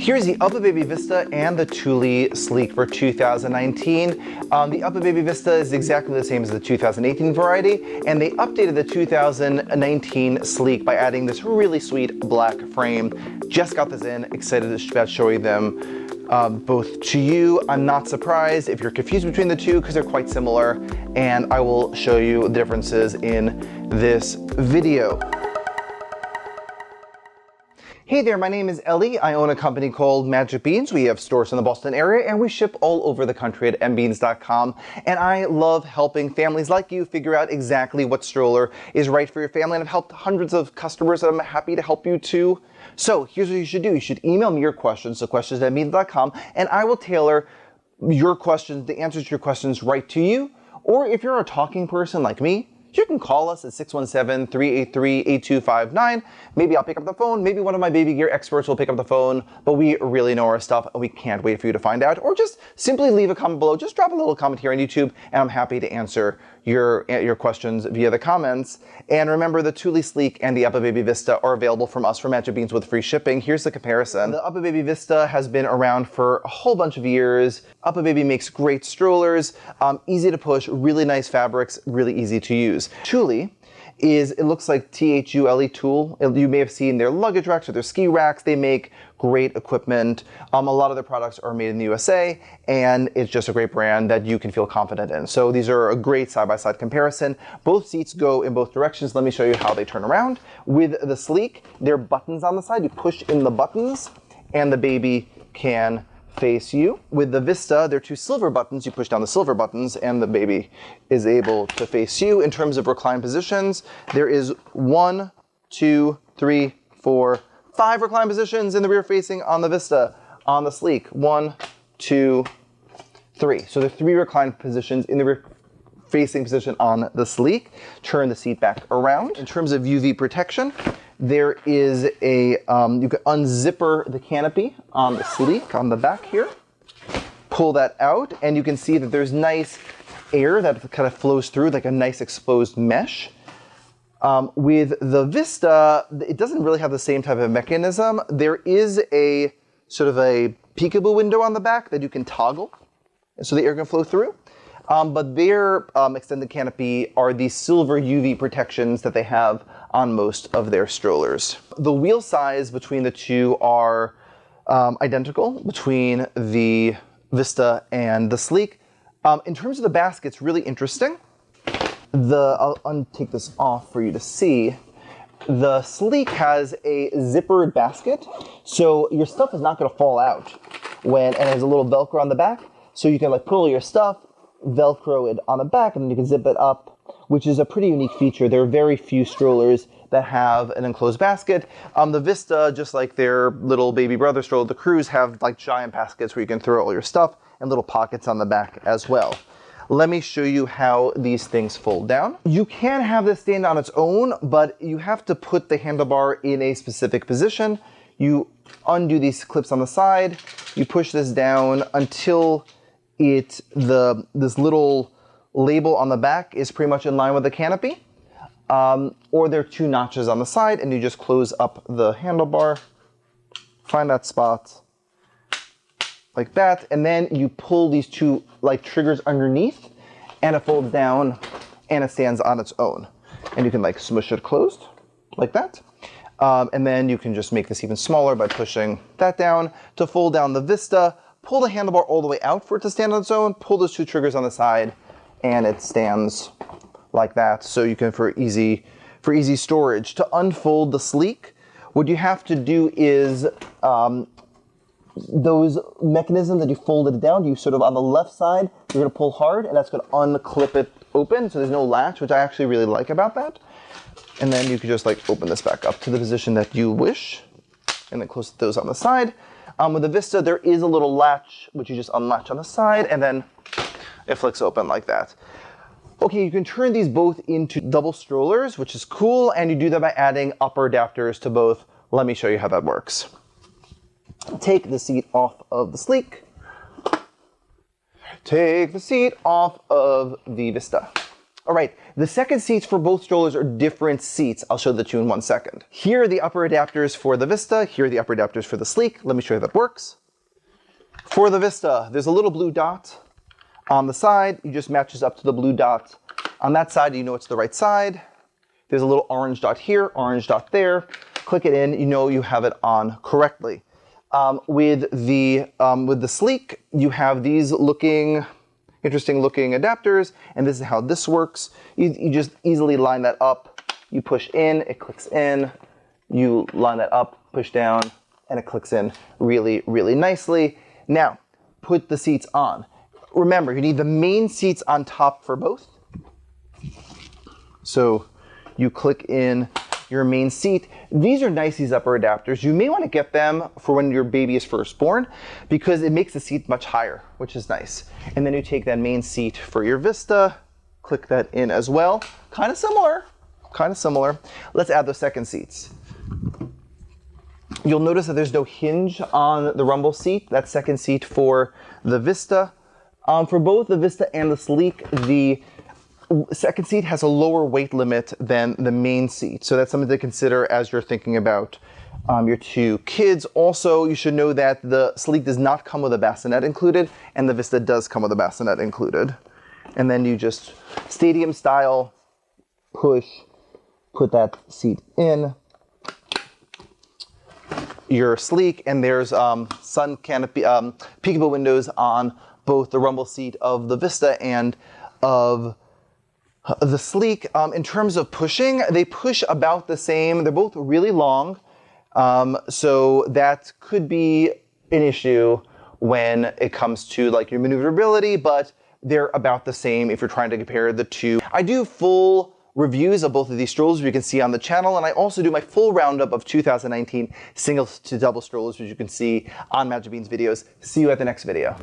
Here's the UPPAbaby Vista and the Thule Sleek for 2019. The UPPAbaby Vista is exactly the same as the 2018 variety, and they updated the 2019 Sleek by adding this really sweet black frame. Just got this in, excited about showing them both to you. I'm not surprised if you're confused between the two because they're quite similar, and I will show you the differences in this video. Hey there, my name is Ellie. I own a company called Magic Beans. We have stores in the Boston area and we ship all over the country at mbeans.com. And I love helping families like you figure out exactly what stroller is right for your family. And I've helped hundreds of customers and I'm happy to help you too. So here's what you should do. You should email me your questions to questions@mbeans.com and I will tailor your questions, the answers to your questions right to you. Or if you're a talking person like me, you can call us at 617-383-8259. Maybe I'll pick up the phone. Maybe one of my baby gear experts will pick up the phone, but we really know our stuff and we can't wait for you to find out. Or just simply leave a comment below. Just drop a little comment here on YouTube and I'm happy to answer your questions via the comments. And remember, the Thule Sleek and the UPPAbaby Vista are available from us from Magic Beans with free shipping. Here's the comparison. The UPPAbaby Vista has been around for a whole bunch of years. UPPAbaby makes great strollers, easy to push, really nice fabrics, really easy to use. Thule is, it looks like Thule, Thule. You may have seen their luggage racks or their ski racks. They make great equipment. A lot of their products are made in the USA, and it's just a great brand that you can feel confident in. So these are a great side-by-side comparison. Both seats go in both directions. Let me show you how they turn around. With the Sleek, there are buttons on the side. You push in the buttons, and the baby can face you. With the Vista, there are two silver buttons. You push down the silver buttons and the baby is able to face you. In terms of recline positions, there is 1, 2, 3, 4, 5 recline positions in the rear facing on the Vista. On the Sleek, 1, 2, 3. So there are 3 recline positions in the rear facing position on the Sleek. Turn the seat back around. In terms of UV protection, there is a, you can unzipper the canopy on the Sleek on the back here. Pull that out and you can see that there's nice air that kind of flows through, like a nice exposed mesh. With the Vista, it doesn't really have the same type of mechanism. There is a sort of a peekaboo window on the back that you can toggle so the air can flow through. But their extended canopy are the silver UV protections that they have on most of their strollers. The wheel size between the two are identical between the Vista and the Sleek. In terms of the basket, it's really interesting. I'll take this off for you to see. The Sleek has a zippered basket, so your stuff is not going to fall out and it has a little Velcro on the back, so you can like put all your stuff, Velcro it on the back, and then you can zip it up, which is a pretty unique feature. There are very few strollers that have an enclosed basket. The Vista, just like their little baby brother stroller, the Cruise, have like giant baskets where you can throw all your stuff and little pockets on the back as well. Let me show you how these things fold down. You can have this stand on its own, but you have to put the handlebar in a specific position. You undo these clips on the side, you push this down until this little label on the back is pretty much in line with the canopy. Or there are 2 notches on the side and you just close up the handlebar, find that spot like that, and then you pull these 2 like triggers underneath and it folds down and it stands on its own. And you can like smush it closed like that. And then you can just make this even smaller by pushing that down to fold down the Vista. Pull the handlebar all the way out for it to stand on its own, pull those 2 triggers on the side, and it stands like that, so you can, for easy storage. To unfold the Sleek, what you have to do is, those mechanisms that you folded down, you sort of on the left side, you're gonna pull hard, and that's gonna unclip it open, so there's no latch, which I actually really like about that. And then you can just like open this back up to the position that you wish, and then close those on the side. With the Vista, there is a little latch, which you just unlatch on the side, and then it flicks open like that. Okay, you can turn these both into double strollers, which is cool, and you do that by adding upper adapters to both. Let me show you how that works. Take the seat off of the Sleek. Take the seat off of the Vista. All right, the second seats for both strollers are different seats. I'll show the two in 1 second. Here are the upper adapters for the Vista. Here are the upper adapters for the Sleek. Let me show you how that works. For the Vista, there's a little blue dot on the side. You just matches up to the blue dot on that side. You know it's the right side. There's a little orange dot here, orange dot there. Click it in, you know you have it on correctly. With the Sleek, you have these interesting looking adapters, and this is how this works. You just easily line that up. You push in, it clicks in. You line that up, push down, and it clicks in really, really nicely. Now, put the seats on. Remember, you need the main seats on top for both. So you click in your main seat. These are nice, these upper adapters. You may want to get them for when your baby is first born because it makes the seat much higher, which is nice. And then you take that main seat for your Vista, click that in as well. Kind of similar, kind of similar. Let's add the second seats. You'll notice that there's no hinge on the rumble seat, that second seat for the Vista. For both the Vista and the Sleek, the second seat has a lower weight limit than the main seat. So that's something to consider as you're thinking about your two kids. Also, you should know that the Sleek does not come with a bassinet included, and the Vista does come with a bassinet included. And then you just stadium style push, put that seat in your Sleek, and there's sun canopy, peekable windows on both the rumble seat of the Vista and of the Sleek. In terms of pushing, they push about the same. They're both really long, so that could be an issue when it comes to like your maneuverability, but they're about the same if you're trying to compare the two. I do full reviews of both of these strollers, which you can see on the channel, and I also do my full roundup of 2019 single to double strollers, which you can see on Magic Bean's videos. See you at the next video.